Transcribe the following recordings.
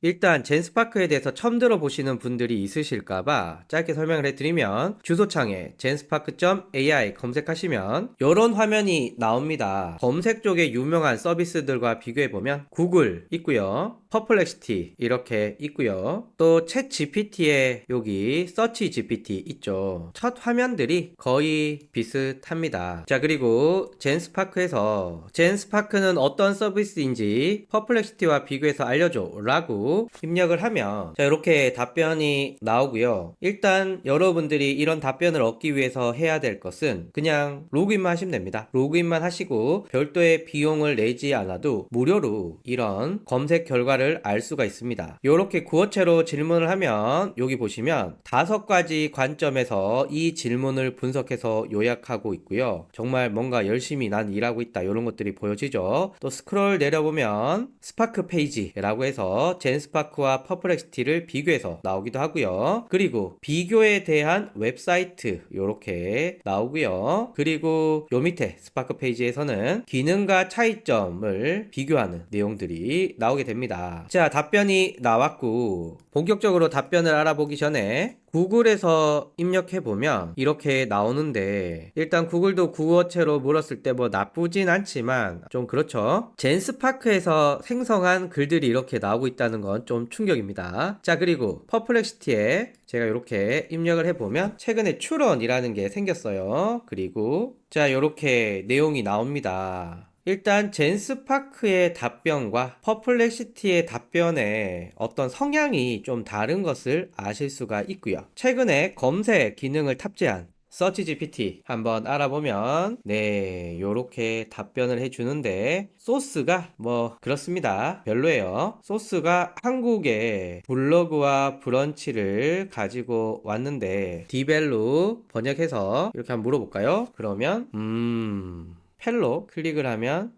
일단 젠스파크에 대해서 처음 들어보시는 분들이 있으실까봐 짧게 설명을 해드리면 주소창에 genspark.ai 검색하시면 이런 화면이 나옵니다. 검색 쪽에 유명한 서비스들과 비교해보면 구글 있고요, 퍼플렉시티 이렇게 있고요, 또 챗 GPT에 여기 서치 GPT 있죠. 첫 화면들이 거의 비슷합니다. 자, 그리고 젠스파크는 어떤 서비스인지 퍼플렉시티와 비교해서 알려줘 라고 입력을 하면 자, 이렇게 답변이 나오고요. 일단 여러분들이 이런 답변을 얻기 위해서 해야 될 것은 그냥 로그인만 하시면 됩니다. 로그인만 하시고 별도의 비용을 내지 않아도 무료로 이런 검색 결과를 알 수가 있습니다. 이렇게 구어체로 질문을 하면 여기 보시면 5가지 관점에서 이 질문을 분석해서 요약하고 있고요. 정말 뭔가 열심히 난 일하고 있다 이런 것들이 보여지죠. 또 스크롤 내려보면 스파크 페이지라고 해서 젠스파크와 퍼플렉시티를 비교해서 나오기도 하고요. 그리고 비교에 대한 웹사이트 이렇게 나오고요. 그리고 요 밑에 스파크 페이지에서는 기능과 차이점을 비교하는 내용들이 나오게 됩니다. 자, 답변이 나왔고 본격적으로 답변을 알아보기 전에 구글에서 입력해보면 이렇게 나오는데 일단 구글도 구어체로 물었을 때 뭐 나쁘진 않지만 좀 그렇죠. 젠스파크에서 생성한 글들이 이렇게 나오고 있다는 건 좀 충격입니다. 자, 그리고 퍼플렉시티에 제가 이렇게 입력을 해보면 최근에 추런이라는 게 생겼어요. 그리고 자, 이렇게 내용이 나옵니다. 일단 젠스파크의 답변과 퍼플렉시티의 답변에 어떤 성향이 좀 다른 것을 아실 수가 있고요. 최근에 검색 기능을 탑재한 서치 GPT 한번 알아보면 요렇게 답변을 해주는데 소스가 뭐 그렇습니다. 별로예요. 소스가 한국의 블로그와 브런치를 가지고 왔는데 디벨로 번역해서 이렇게 한번 물어볼까요? 그러면 펠로 클릭을 하면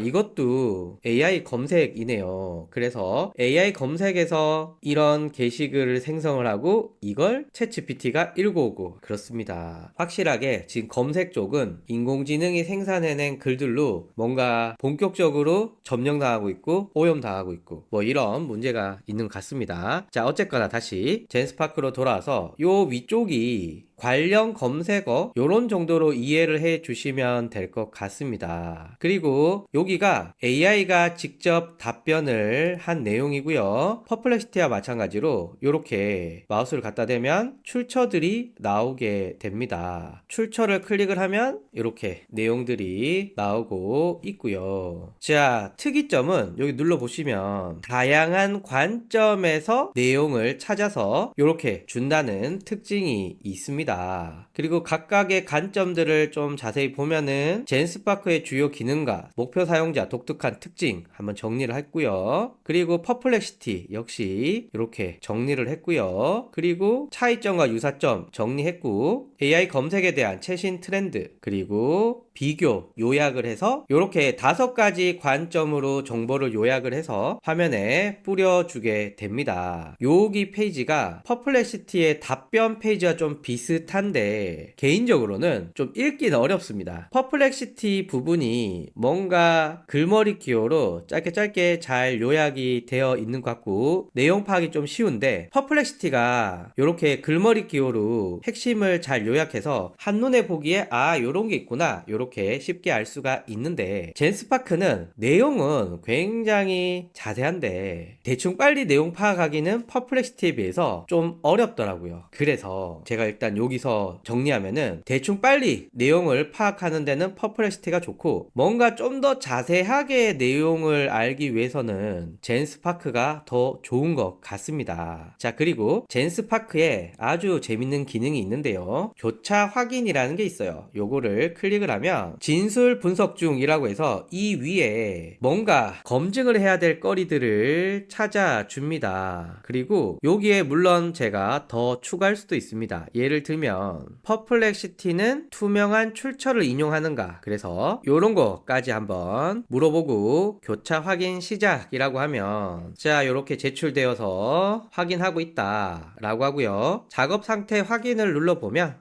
이것도 AI 검색이네요. 그래서 AI 검색에서 이런 게시글을 생성을 하고 이걸 챗GPT가 읽어오고 그렇습니다. 확실하게 지금 검색 쪽은 인공지능이 생산해낸 글들로 뭔가 본격적으로 점령당하고 있고 오염당하고 있고 뭐 이런 문제가 있는 것 같습니다. 자, 어쨌거나 다시 젠스파크로 돌아와서 요 위쪽이 관련 검색어 요런 정도로 이해를 해 주시면 될 것 같습니다. 그리고 여기가 AI가 직접 답변을 한 내용이고요. 퍼플렉시티와 마찬가지로 이렇게 마우스를 갖다 대면 출처들이 나오게 됩니다. 출처를 클릭을 하면 이렇게 내용들이 나오고 있고요. 자, 특이점은 여기 눌러보시면 다양한 관점에서 내용을 찾아서 이렇게 준다는 특징이 있습니다. 그리고 각각의 관점들을 좀 자세히 보면은 젠스파크의 주요 기능과 목표 사용자 독특한 특징 한번 정리를 했고요. 그리고 퍼플렉시티 역시 이렇게 정리를 했고요. 그리고 차이점과 유사점 정리했고 AI 검색에 대한 최신 트렌드 그리고 비교 요약을 해서 이렇게 5가지 관점으로 정보를 요약을 해서 화면에 뿌려주게 됩니다. 여기 페이지가 퍼플렉시티의 답변 페이지와 좀 비슷한데 개인적으로는 좀 읽기는 어렵습니다. 퍼플렉시티 부분이 뭔가 글머리 기호로 짧게 잘 요약이 되어 있는 것 같고 내용 파악이 좀 쉬운데 퍼플렉시티가 이렇게 글머리 기호로 핵심을 잘 요약해서 한눈에 보기에 요런 게 있구나 이렇게 쉽게 알 수가 있는데 젠스파크는 내용은 굉장히 자세한데 대충 빨리 내용 파악하기는 퍼플렉시티에 비해서 좀 어렵더라고요. 그래서 제가 일단 여기서 정리하면은 대충 빨리 내용을 파악하는 데는 퍼플렉시티가 좋고 뭔가 좀 더 자세하게 내용을 알기 위해서는 젠스파크가 더 좋은 것 같습니다. 자, 그리고 젠스파크에 아주 재밌는 기능이 있는데요. 교차 확인이라는 게 있어요. 요거를 클릭을 하면 진술 분석 중이라고 해서 이 위에 뭔가 검증을 해야 될 거리들을 찾아줍니다. 그리고 여기에 물론 제가 더 추가할 수도 있습니다. 예를 들면 퍼플렉시티는 투명한 출처를 인용하는가 그래서 요런 거까지 한번 물어보고 교차 확인 시작이라고 하면 자 요렇게 제출되어서 확인하고 있다 라고 하고요. 작업 상태 확인을 눌러보면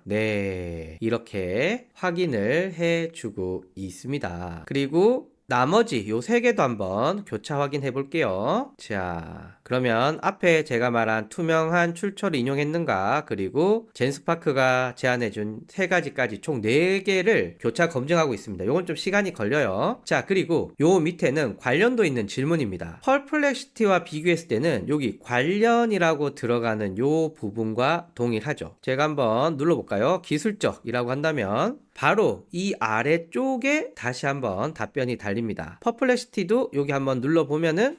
이렇게 확인을 해주고 있습니다. 그리고 나머지 요 세 개도 한번 교차 확인해 볼게요. 자, 그러면 앞에 제가 말한 투명한 출처를 인용했는가, 그리고 젠스파크가 제안해준 세 가지까지 총 4개를 교차 검증하고 있습니다. 요건 좀 시간이 걸려요. 자, 그리고 요 밑에는 관련도 있는 질문입니다. 퍼플렉시티와 비교했을 때는 여기 관련이라고 들어가는 요 부분과 동일하죠. 제가 한번 눌러볼까요? 기술적이라고 한다면 바로 이 아래쪽에 다시 한번 답변이 달립니다. 퍼플렉시티도 여기 한번 눌러보면은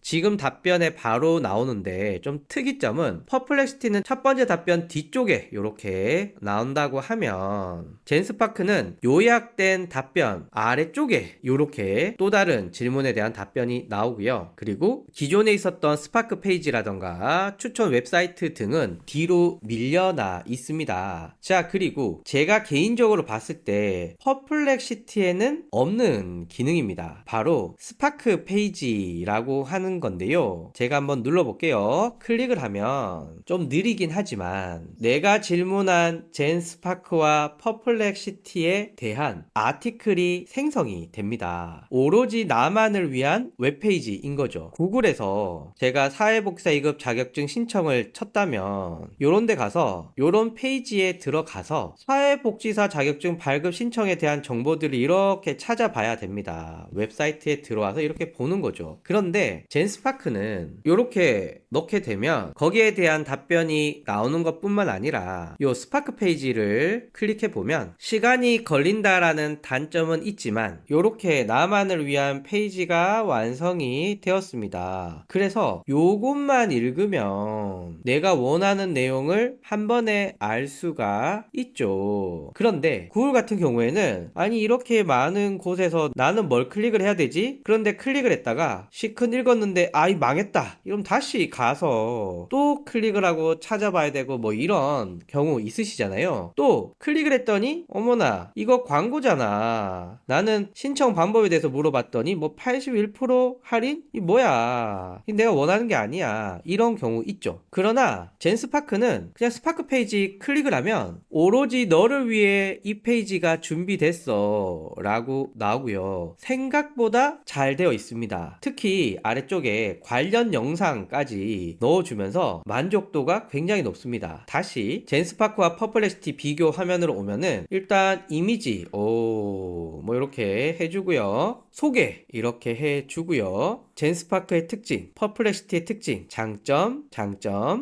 지금 답변에 바로 나오는데 좀 특이점은 퍼플렉시티는 첫 번째 답변 뒤쪽에 이렇게 나온다고 하면 젠스파크는 요약된 답변 아래쪽에 이렇게 또 다른 질문에 대한 답변이 나오고요. 그리고 기존에 있었던 스파크 페이지라던가 추천 웹사이트 등은 뒤로 밀려나 있습니다. 자, 그리고 제가 개인적으로 봤을 때 퍼플렉시티에는 없는 기능입니다. 바로 스파크 페이지라고 하는 건데요. 제가 한번 눌러볼게요. 클릭을 하면 좀 느리긴 하지만 내가 질문한 젠스파크와 퍼플렉시티에 대한 아티클이 생성이 됩니다. 오로지 나만을 위한 웹페이지인 거죠. 구글에서 제가 사회복지사 2급 자격증 신청을 쳤다면 요런 데 가서 요런 페이지에 들어가서 사회복지사 자격증 발급 신청에 대한 정보들을 이렇게 찾아봐야 됩니다. 웹사이트에 들어와서 이렇게 보는 거죠. 그런데 젠스파크는 이렇게 넣게 되면 거기에 대한 답변이 나오는 것 뿐만 아니라 이 스파크 페이지를 클릭해 보면 시간이 걸린다라는 단점은 있지만 이렇게 나만을 위한 페이지가 완성이 되었습니다. 그래서 요것만 읽으면 내가 원하는 내용을 한 번에 알 수가 있죠. 그런데 구글 같은 경우에는 아니 이렇게 많은 곳에서 나는 뭘 클릭을 해야 되지? 그런데 클릭을 했다가 시큰 읽었는데 아이 망했다 이러면 다시 가서 또 클릭을 하고 찾아봐야 되고 뭐 이런 경우 있으시잖아요. 또 클릭을 했더니 어머나 이거 광고잖아. 나는 신청 방법에 대해서 물어봤더니 뭐 81% 할인? 이 뭐야, 내가 원하는 게 아니야. 이런 경우 있죠. 그러나 젠스파크는 그냥 스파크 페이지 클릭을 하면 오로지 너를 위해 이 페이지가 준비됐어 라고 나오고요. 생각보다 잘 되어 있습니다. 특히 아래쪽에 관련 영상까지 넣어주면서 만족도가 굉장히 높습니다. 다시 젠스파크와 퍼플렉시티 비교 화면으로 오면은 일단 이미지 뭐 이렇게 해주고요. 소개 이렇게 해주고요. 젠스파크의 특징, 퍼플렉시티의 특징, 장점,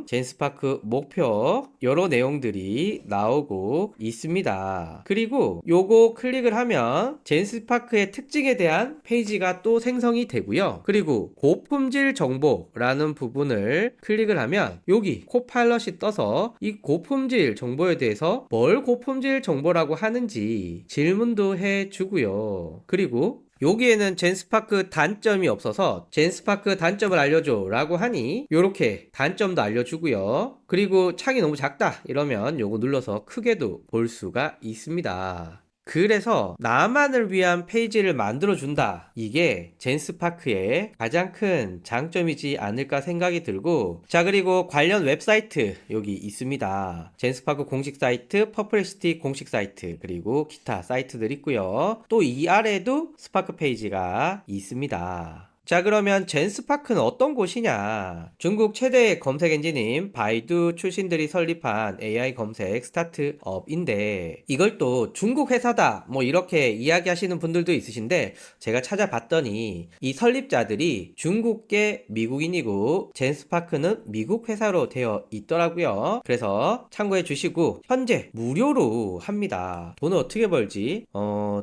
젠스파크 목표 여러 내용들이 나오고 있습니다. 그리고 요거 클릭을 하면 젠스파크의 특징에 대한 페이지가 또 생성이 되고요. 그리고 고품질 정보라는 부분을 클릭을 하면 여기 코파일럿이 떠서 이 고품질 정보에 대해서 뭘 고품질 정보라고 하는지 질문도 해주고요. 그리고 여기에는 젠스파크 단점이 없어서 젠스파크 단점을 알려줘 라고 하니 요렇게 단점도 알려주고요. 그리고 창이 너무 작다 이러면 요거 눌러서 크게도 볼 수가 있습니다. 그래서 나만을 위한 페이지를 만들어준다. 이게 젠스파크의 가장 큰 장점이지 않을까 생각이 들고, 자, 그리고 관련 웹사이트 여기 있습니다. 젠스파크 공식 사이트, 퍼플렉시티 공식 사이트, 그리고 기타 사이트들 있고요. 또 이 아래에도 스파크 페이지가 있습니다. 자, 그러면 젠스파크는 어떤 곳이냐? 중국 최대 검색 엔진인 바이두 출신들이 설립한 AI 검색 스타트업인데 이걸 또 중국 회사다 뭐 이렇게 이야기하시는 분들도 있으신데 제가 찾아봤더니 이 설립자들이 중국계 미국인이고 젠스파크는 미국 회사로 되어 있더라고요. 그래서 참고해 주시고 현재 무료로 합니다. 돈을 어떻게 벌지?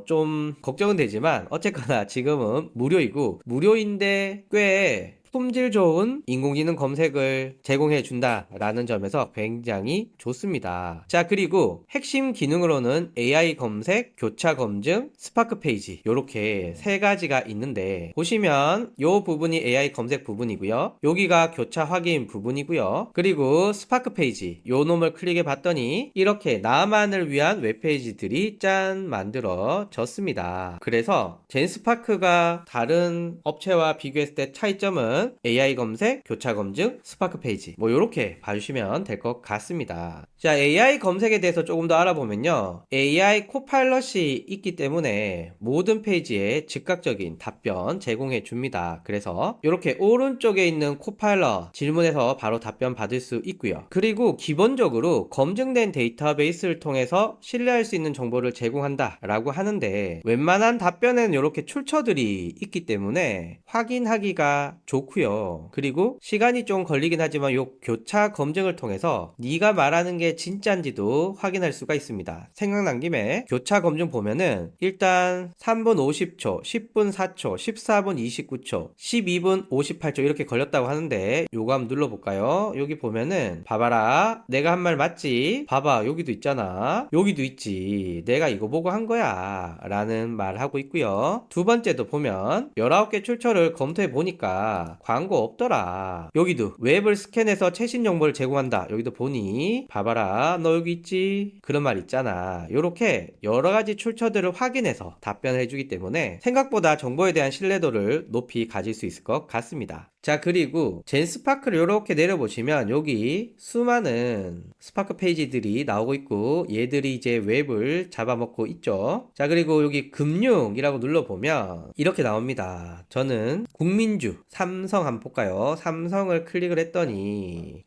좀 걱정은 되지만 어쨌거나 지금은 무료이고 무료인 꽤 품질 좋은 인공지능 검색을 제공해 준다라는 점에서 굉장히 좋습니다. 자, 그리고 핵심 기능으로는 AI 검색, 교차 검증, 스파크 페이지 요렇게 세 가지가 있는데 보시면 요 부분이 AI 검색 부분이고요. 여기가 교차 확인 부분이고요. 그리고 스파크 페이지 요 놈을 클릭해 봤더니 이렇게 나만을 위한 웹페이지들이 짠 만들어졌습니다. 그래서 젠스파크가 다른 업체와 비교했을 때 차이점은 요거는 AI 검색, 교차 검증, 스파크 페이지 뭐 요렇게 봐주시면 될 것 같습니다. 자, AI 검색에 대해서 조금 더 알아보면요. AI 코파일럿이 있기 때문에 모든 페이지에 즉각적인 답변 제공해 줍니다. 그래서 이렇게 오른쪽에 있는 코파일럿 질문에서 바로 답변 받을 수 있고요. 그리고 기본적으로 검증된 데이터베이스를 통해서 신뢰할 수 있는 정보를 제공한다 라고 하는데 웬만한 답변에는 이렇게 출처들이 있기 때문에 확인하기가 좋고요. 그리고 시간이 좀 걸리긴 하지만 요 교차 검증을 통해서 네가 말하는 게 진짜인지도 확인할 수가 있습니다. 생각난 김에 교차 검증 보면은 일단 3분 50초, 10분 4초, 14분 29초, 12분 58초 이렇게 걸렸다고 하는데 요거 한번 눌러볼까요? 여기 보면은 봐봐라, 내가 한 말 맞지? 봐봐, 여기도 있잖아. 여기도 있지. 내가 이거 보고 한 거야 라는 말 하고 있고요. 두 번째도 보면 19개 출처를 검토해 보니까 광고 없더라. 여기도 웹을 스캔해서 최신 정보를 제공한다. 여기도 보니 봐봐라, 너 여기 있지? 그런 말 있잖아. 요렇게 여러가지 출처들을 확인해서 답변을 해주기 때문에 생각보다 정보에 대한 신뢰도를 높이 가질 수 있을 것 같습니다. 자, 그리고 젠스파크를 이렇게 내려보시면 여기 수많은 스파크 페이지들이 나오고 있고 얘들이 이제 웹을 잡아먹고 있죠. 자, 그리고 여기 금융이라고 눌러보면 이렇게 나옵니다. 저는 국민주 삼성 한번 볼까요? 삼성을 클릭을 했더니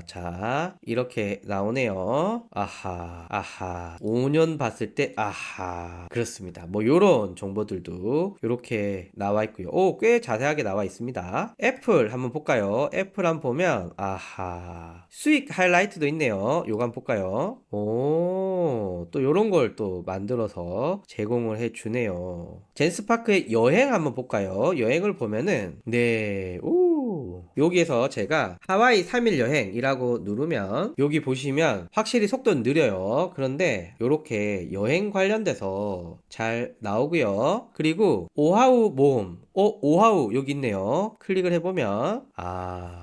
자 이렇게 나오네요. 아하 5년 봤을 때 그렇습니다. 뭐 요런 정보들도 이렇게 나와 있고요. 오, 꽤 자세하게 나와 있습니다. 애플 한번 볼까요? 애플 한번 보면 수익 하이라이트도 있네요. 요거 한번 볼까요? 오, 또 요런 걸 또 만들어서 제공을 해주네요. 젠스파크의 여행 한번 볼까요? 여행을 보면은 여기에서 제가 하와이 3일 여행이라고 누르면 여기 보시면 확실히 속도는 느려요. 그런데 요렇게 여행 관련돼서 잘 나오고요. 그리고 오하우 모험 오하우 여기 있네요. 클릭을 해보면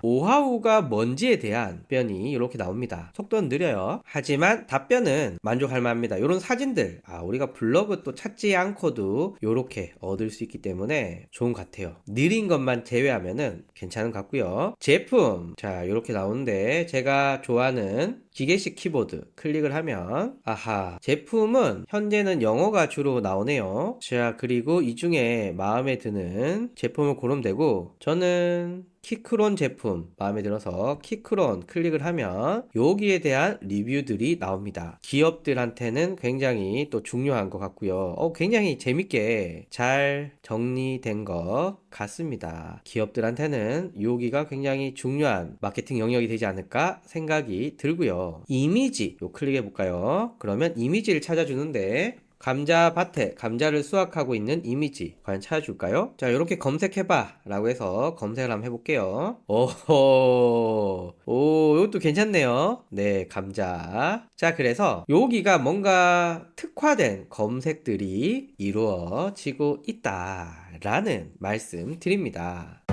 오하우가 뭔지에 대한 답변이 이렇게 나옵니다. 속도는 느려요. 하지만 답변은 만족할 만합니다. 이런 사진들 우리가 블로그 또 찾지 않고도 이렇게 얻을 수 있기 때문에 좋은 것 같아요. 느린 것만 제외하면은 괜찮은 것 같고요. 제품 이렇게 나오는데 제가 좋아하는 기계식 키보드 클릭을 하면 제품은 현재는 영어가 주로 나오네요. 자, 그리고 이 중에 마음에 드는 제품을 고르면 되고 저는 키크론 제품 마음에 들어서 키크론 클릭을 하면 여기에 대한 리뷰들이 나옵니다. 기업들한테는 굉장히 또 중요한 것 같고요. 굉장히 재밌게 잘 정리된 것 같습니다. 기업들한테는 여기가 굉장히 중요한 마케팅 영역이 되지 않을까 생각이 들고요. 이미지 클릭해 볼까요? 그러면 이미지를 찾아주는데 감자밭에 감자를 수확하고 있는 이미지 과연 찾아줄까요? 자, 이렇게 검색해봐 라고 해서 검색을 한번 해볼게요. 이것도 괜찮네요. 네, 감자. 자, 그래서 여기가 뭔가 특화된 검색들이 이루어지고 있다 라는 말씀 드립니다.